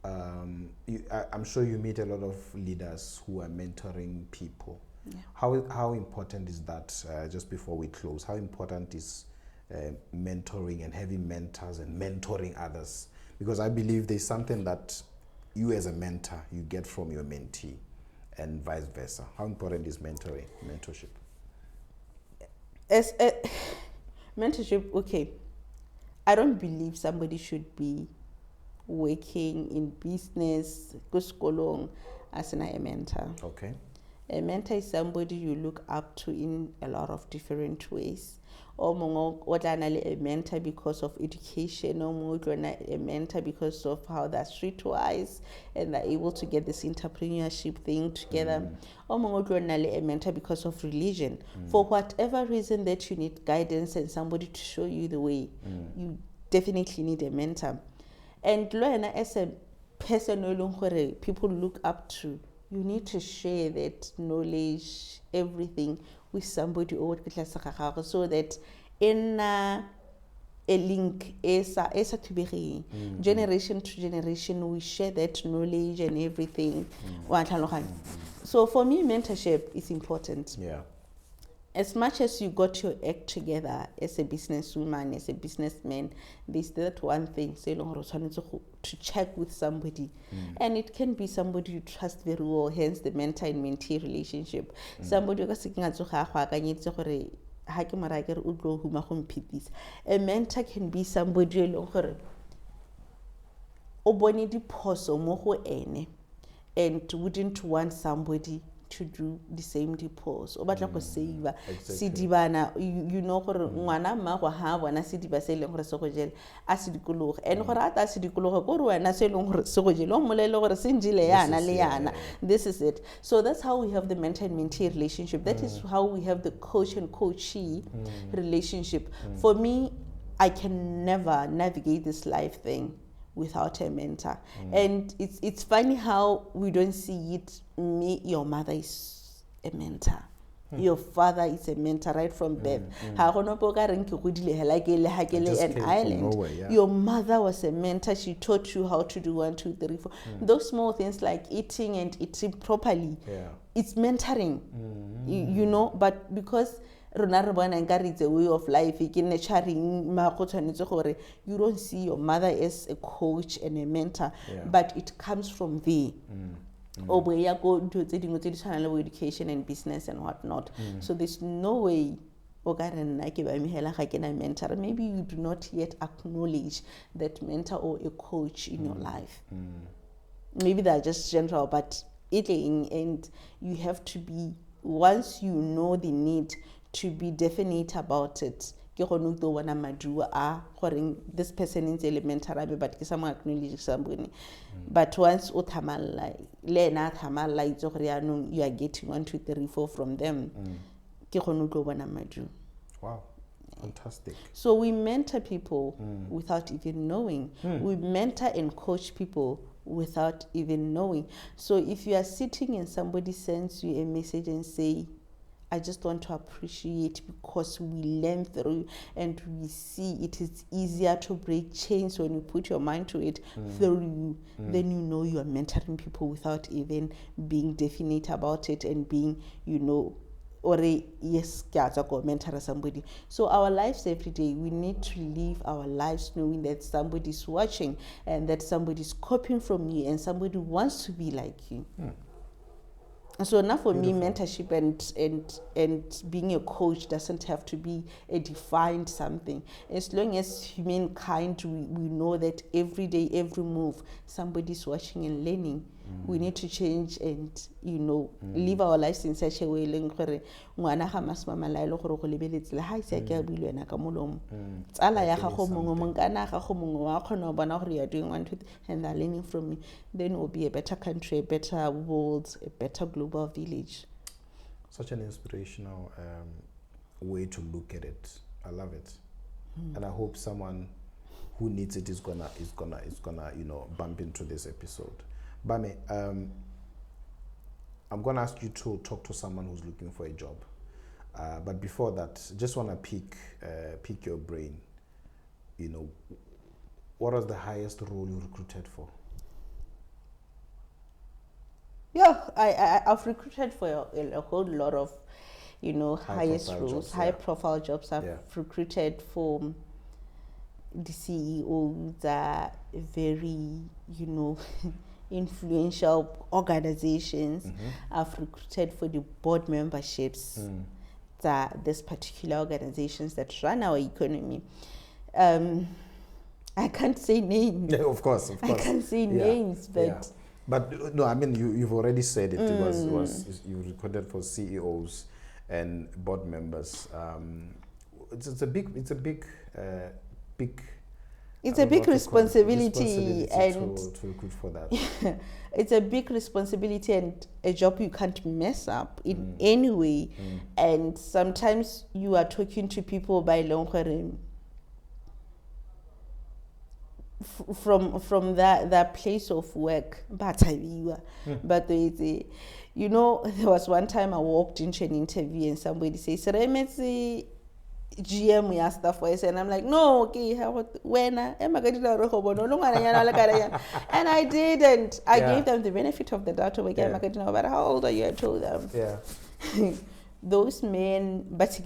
S1: I'm sure you meet a lot of leaders who are mentoring people. How important is that? Just before we close, how important is mentoring and having mentors and mentoring others? Because I believe there's something that you as a mentor, you get from your mentee and vice versa. How important is mentorship?
S2: As a mentorship, okay, I don't believe somebody should be working in business, kuskolong, as a mentor.
S1: Okay.
S2: A mentor is somebody you look up to in a lot of different ways. A mentor because of education, or a mentor because of how they're streetwise and they're able to get this entrepreneurship thing together. Or a mentor because of religion. For whatever reason that you need guidance and somebody to show you the way, you definitely need a mentor. And as a person people look up to, you need to share that knowledge, everything, with somebody so that in a link generation to generation, we share that knowledge and everything. So for me, mentorship is important.
S1: Yeah.
S2: As much as you got your act together as a businesswoman, as a businessman, there's that one thing to check with somebody. And it can be somebody you trust very well, hence the mentor and mentee relationship. Somebody a mentor can be somebody and wouldn't want somebody to do the same depose. O batla go save sidibana, you know gore ngwana mma go ha bona sidiba se leng gore se go jele a se dikologe and gore a ta se dikologe go re wena se leng gore se go jele o molele gore se njile yana le yana. This is it. So that's how we have the mentor and mentee relationship. That is how we have the coach and coachee relationship. For me, I can never navigate this life thing without a mentor. And it's funny how we don't see it. Your mother is a mentor. Your father is a mentor right from birth. In Ireland, your mother was a mentor. She taught you how to do 1, 2, 3, 4. Those small things like eating and eating properly. It's mentoring. You know, but because it's a way of life, you don't see your mother as a coach and a mentor, but it comes from there. Or where you go to education and business and whatnot. So there's no way mentor. Maybe you do not yet acknowledge that mentor or a coach in your life. Maybe they're just general, but and you have to be, once you know the need to be definite about it. This person is elementary, but some acknowledge somebody. But once you are getting 1, 2, 3, 4 from them.
S1: Wow, fantastic.
S2: So we mentor people without even knowing. We mentor and coach people without even knowing. So if you are sitting and somebody sends you a message and say, I just want to appreciate because we learn through and we see it is easier to break chains when you put your mind to it through you, then you know you are mentoring people without even being definite about it and being, you know, or yes, mentor somebody. So our lives every day, we need to live our lives knowing that somebody's watching and that somebody's copying from you and somebody wants to be like you. So now for me, mentorship and being a coach doesn't have to be a defined something. As long as humankind, we know that every day, every move, somebody's watching and learning. We need to change and, you know, live our lives in such a way and they are learning from me. Then it will be a better country, a better world, a better global village.
S1: Such an inspirational way to look at it. I love it. And I hope someone who needs it is gonna you know, bump into this episode. Bame, I'm gonna ask you to talk to someone who's looking for a job. But before that, just wanna pick your brain. You know, what was the highest role you recruited for?
S2: Yeah, I've recruited for a whole lot of, highest
S1: profile
S2: roles,
S1: jobs,
S2: high
S1: yeah.
S2: profile jobs. I've recruited for the CEOs that are very, influential organizations. I've recruited for the board memberships that this particular organizations that run our economy. I can't say names.
S1: Yeah, of course.
S2: I can't say names, but...
S1: Yeah. But no, I mean, you've already said it. It was you recorded for CEOs and board members. It's a big
S2: it's a big responsibility and
S1: to recruit for that.
S2: it's a big responsibility and a job you can't mess up in any way. And sometimes you are talking to people by long from that place of work, but there was one time I walked into an interview and somebody says, GM we asked Staffwise, and I'm like, no, okay, when am I going to and I didn't. I gave them the benefit of the doubt. But how old are you? I told them.
S1: Yeah.
S2: Those men, but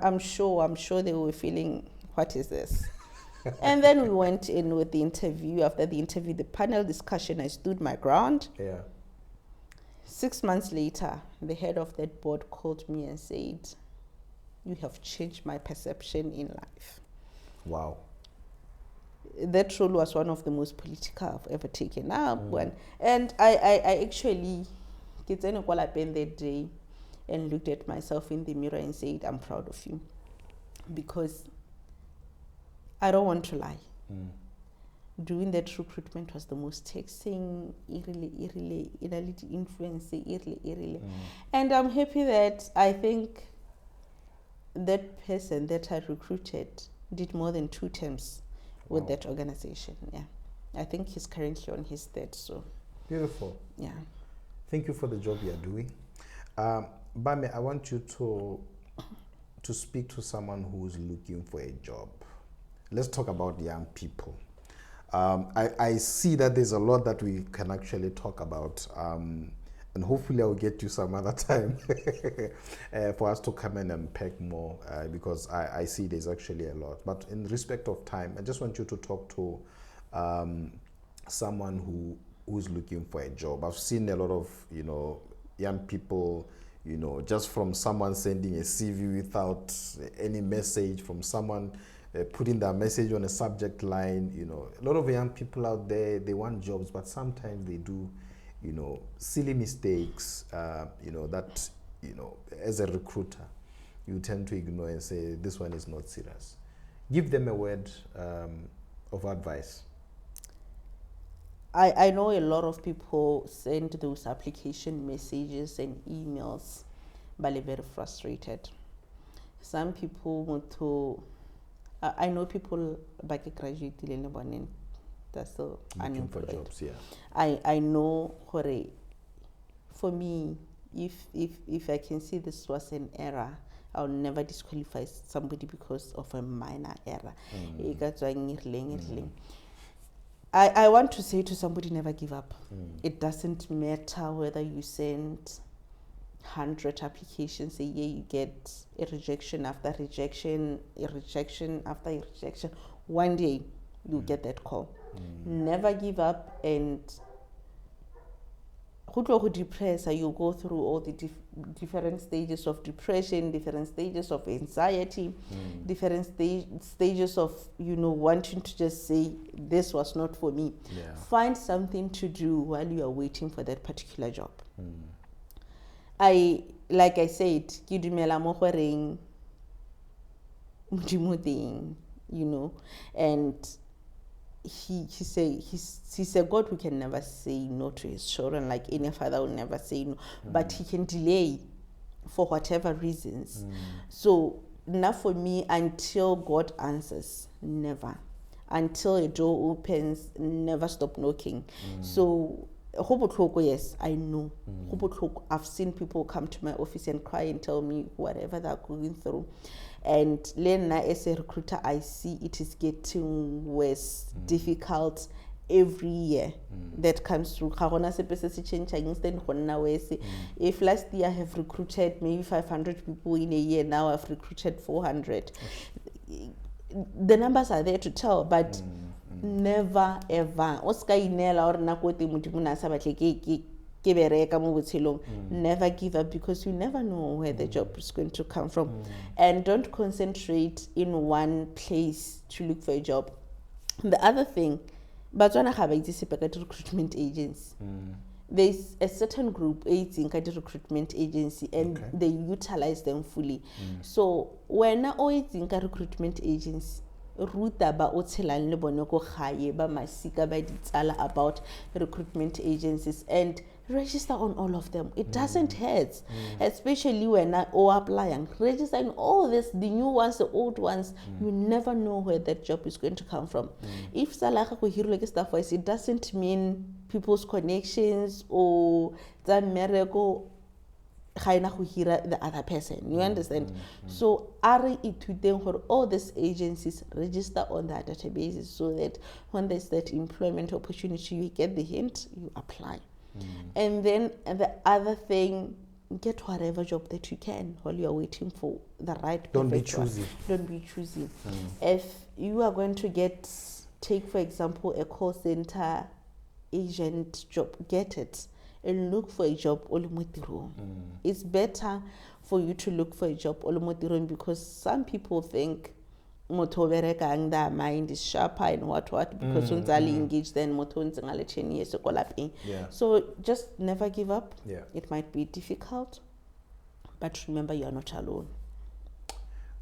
S2: I'm sure they were feeling, what is this? And then we went in with the interview. After the interview, the panel discussion, I stood my ground.
S1: Yeah. 6
S2: months later, the head of that board called me and said, you have changed my perception in life.
S1: Wow.
S2: That role was one of the most political I've ever taken up. And I actually get in that day and looked at myself in the mirror and said, I'm proud of you. Because I don't want to lie. Doing that recruitment was the most taxing, really influencing, And I'm happy that I think that person that I recruited did more than 2 terms with that organization. Yeah, I think he's currently on his third. So
S1: beautiful.
S2: Yeah.
S1: Thank you for the job you're doing. Bame, I want you to speak to someone who's looking for a job. Let's talk about young people. I see that there's a lot that we can actually talk about, and hopefully I'll get you some other time for us to come in and unpack more, because I see there's actually a lot. But in respect of time, I just want you to talk to someone who's looking for a job. I've seen a lot of young people, just from someone sending a CV without any message, from someone putting their message on a subject line. A lot of young people out there, they want jobs, but sometimes they do silly mistakes, that as a recruiter you tend to ignore and say this one is not serious. Give them a word of advice.
S2: I know a lot of people send those application messages and emails, but they're very frustrated. Some people want to, I know people back graduated in Lebanon, that's still unemployed.
S1: For jobs, yeah.
S2: I know, for me, if I can see this was an error, I'll never disqualify somebody because of a minor error. I want to say to somebody, never give up. It doesn't matter whether you send 100 applications a year, you get a rejection after rejection, a rejection after a rejection. One day, you get that call. Never give up, and depress, you go through all the different stages of depression, different stages of anxiety, different stages of wanting to just say this was not for me. Find something to do while you are waiting for that particular job. Like I said, and he's a God who can never say no to his children, like any father will never say no, but he can delay for whatever reasons. So now for me, until God answers, never. Until a door opens, never stop knocking. So yes, I know. I've seen people come to my office and cry and tell me whatever they're going through. And then as a recruiter, I see it is getting worse, difficult, every year that comes through. If last year I have recruited maybe 500 people in a year, now I've recruited 400. The numbers are there to tell, but never ever. Never give up, because you never know where the job is going to come from. And don't concentrate in one place to look for a job. The other thing, Botswana have a recruitment agency. There's a certain group, it's in a recruitment agency, and they utilize them fully. So when it's in a recruitment agency, ruta ba otshelang le bone ko gae ba masika ba ditsala about recruitment agencies, and register on all of them. It doesn't hurt, especially when I applying. Register in all this, the new ones, the old ones. You never know where that job is going to come from. If Salaha ko hiro like Staffwise, it doesn't mean people's connections or the miracle the other person. You understand? So for all these agencies, register on that databases, so that when there's that employment opportunity, you get the hint, you apply. And then the other thing, get whatever job that you can while you are waiting for the right.
S1: Don't be choosy.
S2: Don't be choosy. If you are going to take for example a call center agent job, get it and look for a job olumotirong. It's better for you to look for a job olumotirong, because some people think their mind is sharper and what because engaged then 10 years. So just never give up. It might be difficult, but remember, you are not alone.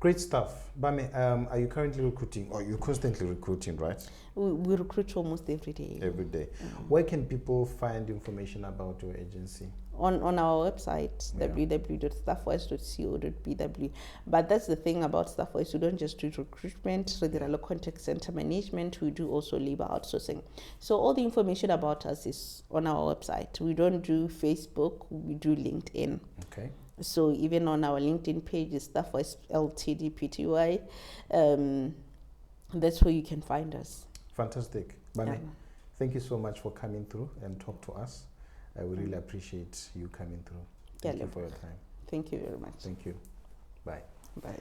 S1: Great stuff. Bame, are you currently recruiting, or you're constantly recruiting, right?
S2: We recruit almost every day.
S1: Every day. Where can people find information about your agency?
S2: On our website, www.staffwise.co.bw. But that's the thing about Staffwise. We don't just do recruitment, regular contact center management. We do also labor outsourcing. So all the information about us is on our website. We don't do Facebook. We do LinkedIn.
S1: Okay.
S2: So even on our LinkedIn page is Staffwise LTDPTY. That's where you can find us.
S1: Fantastic. Bame, thank you so much for coming through and talk to us. I would really appreciate you coming through. Thank you for your time.
S2: Thank you very much.
S1: Thank you. Bye.
S2: Bye.